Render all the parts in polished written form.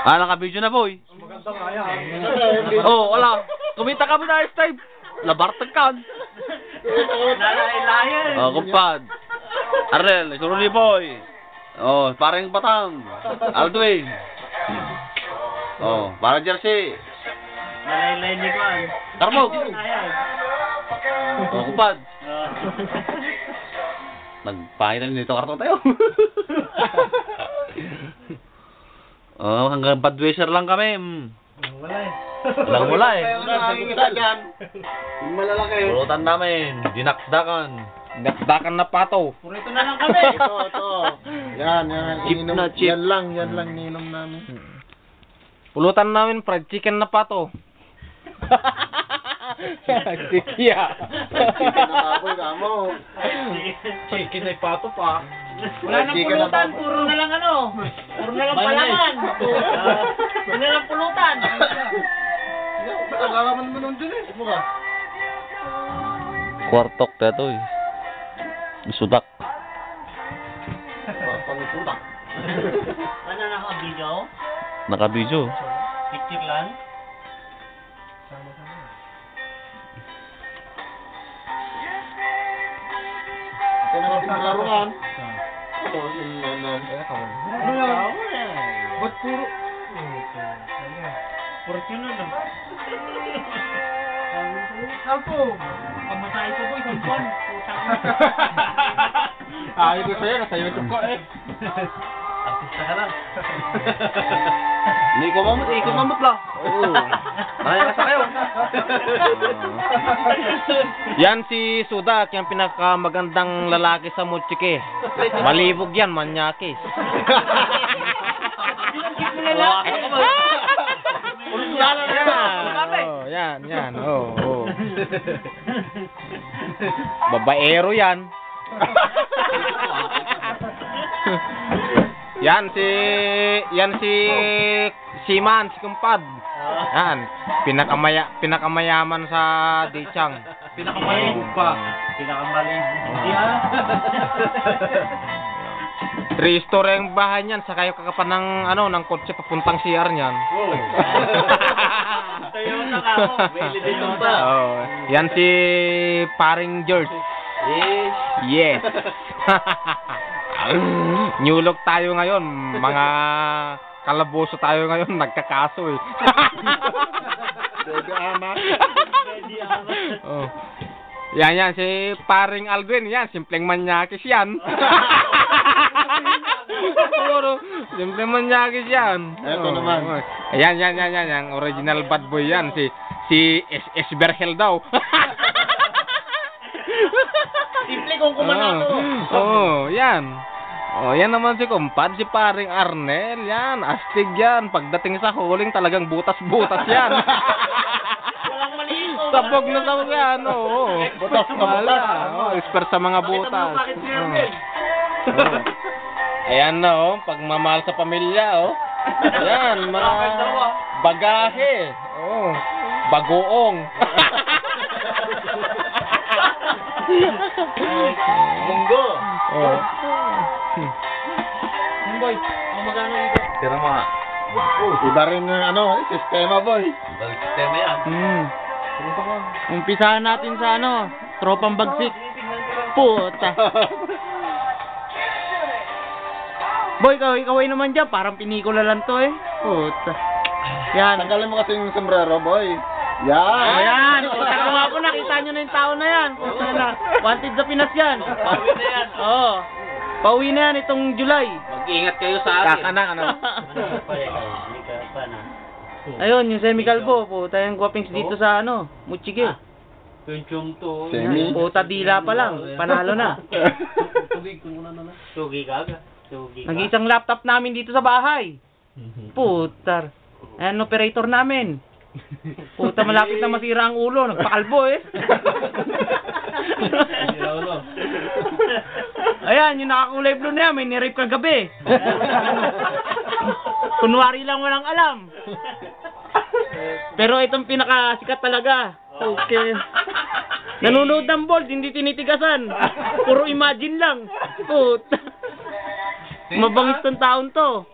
Naka-video na, boy. Maganda nga yan. Oh, wala. Kumita ka mo na ice time. Labartag ka. Nalayan. Oh, kumpad. Arnel, suruli boy. Oh, parang Batang. Aldwin. Oh, parang Jersey. Nalayan ni Juan. Karmog. Oh, kumpad. Nag-final nito karton tayo. Oh, hanggang Budweiser lang kami. Wala eh. Walang mula eh. Malalaki. Pulutan namin. Dinakdakan. Dinakdakan na pato. Purito na lang kami. Ito. Yan. Chip Ininom. na chip. Yan lang ninom namin. Pulutan namin fried chicken na pato. Sikiya. Chicken na baboy ka mo. Chicken ay pato pa. Wala nang pulutan, puro na lang ano. Puro na lang palaman. Puro na lang pulutan. Kagaman mo nun dun eh. Mukha. Kwartok na to eh. Sudak. Pangisudak. Ano naka-video? Naka-video. Picture lang? Ito na lang sa laruan. Ito, yung Ano yan? Ba't puro? Fortuner lang. Salpo. Pamasahe ko po, isang buwan. Putang na. Ayaw ko sa'yo, nasa YouTube ko eh. Artista ka lang. Ikot mamut lang. Oo. Maraya ka sa kayo. Yan si Sudak, yung pinakamagandang lalaki sa Mutsike. Malibog yan, manyakis. Yan. Oh. Babaero yan. Yan si Siman, si kumpad. Yan, pinakamayaman sa Dichang. Pinakamalibog pa. Pinakamalibog. Hindi Three story ang bahay niyan, sa kayo kakapan ng kotse papuntang CR niyan. Toyota ka ako. May lidin pa. Oh, yan si paring George. Yes. New look tayo ngayon, mga kalaboso tayo ngayon, nagkakaso eh. Baby ama. Oh. Yan si paring Alvin, yan simpleng manyakis yan. Puro simpleng manyakis yan. Eto naman. Yan original bad boy yan, si S. Berhel daw. Simple kung kumanato. Yan. Oh, yan naman si kumpad, si paring Arnel, yan, astig yan. Pagdating sa huling talagang butas-butas yan. Walang maliit. Sabog na sabog yan, oo. Butas na butas. Expert sa mga butas. Bakit si Arnel? Ayan na, pagmamahal sa pamilya, Ayan, mga bagahe. Bagoong. Munggo. Boy, Magkano dito? Tira mo nga. Iba rin ng sistema boy. Ibang sistema yan. Umpisahan natin sa tropang bagsik. Puta. Boy, kaway naman dyan. Parang pinikula lang to eh. Puta. Yan. Tanggalin mo kasi yung sombrero boy. Yan. Ayan. Puta ko nga po. Nakita nyo na yung tao na yan. Puta na. Wanted sa Pinas yan. Pauwi na yan. Oo. Pauwi na yan itong July. Mag-ingat kayo sa akin. Kakanak. Ayun, yung semi-kalbo. Puta yung guwapings dito sa Mutsige. Tunchong to. Semi. Puta dila pa lang. Panalo na. Sugi ka. Nag-isang laptop namin dito sa bahay. Puta. Ayan, operator namin. Puta, malapit na masira ang ulo. Nagpakalbo eh. Ayan, yung nakakulay blue na yan. May nirape kagabi. Kunwari lang walang alam. Pero itong pinakasikat talaga. Okay. Nanonood ng bold, hindi tinitigasan. Puro imagine lang. Puta. Mabangis tong taon to.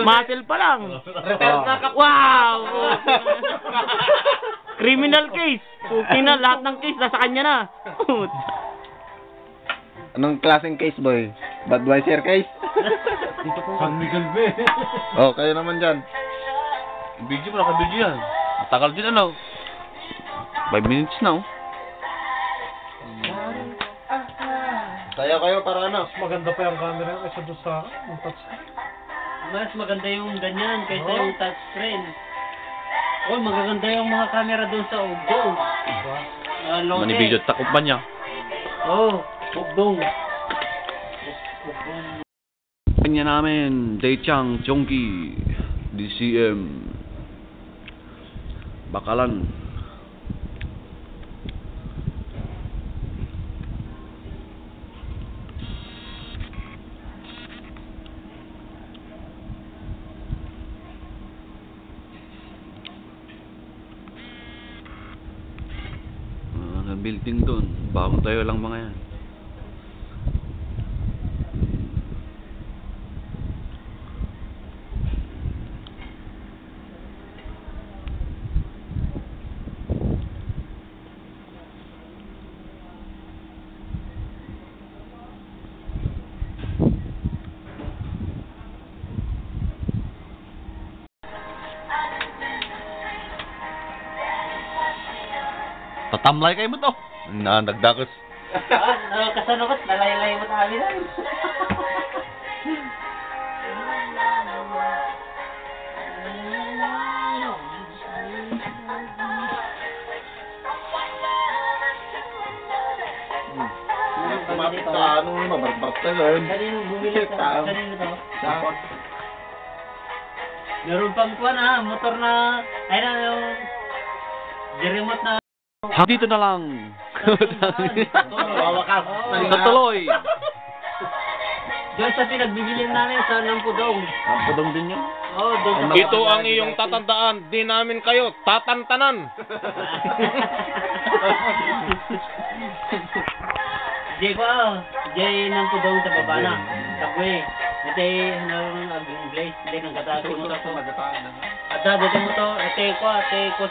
Muscle pa lang. Wow! Criminal case. Puti na, lahat ng case nasa kanya na. Anong klaseng case, boy? Budweiser case? San Miguel Bay. Oh, kayo naman dyan. Video mo, naka-video yan. Matagal din ano. 5 minutes na oh. Sayo kayo para ano? Maganda pa yung camera kaysa doon sa yung touchscreen. Mas maganda yung ganyan kaysa yung touchscreen. Oh, magaganda yung mga camera doon sa Ugdong. Manibidyo at takot pa niya. Oh, Ugdong. Kanya namin, Daychang, Chongki, DCM, Bakalan. Building doon. Bagong tayo lang mga yan. Tatamlay kayo mo to. Nagdakos. Kasanukot, nalaylay mo tabi na. Kumapit sa anong mabarbar ka yun. Kanino bumili ka? Kanino to? Meron pang kuwan ha, motor na, ay na yung remote na. Dito na lang. Wawakas. Natuloy. Doon sa pinagbibili namin sa Nampudong. Nampudong din yun. Oh, doon sa Ito ang iyong tatandaan. Di namin kayo tatantanan. Jay ko Jay Nampudong sa baba na. Tapos ito ang Blaze. Hindi nang katasin mo to. Ada, dito mo to. Ito ko, ate ko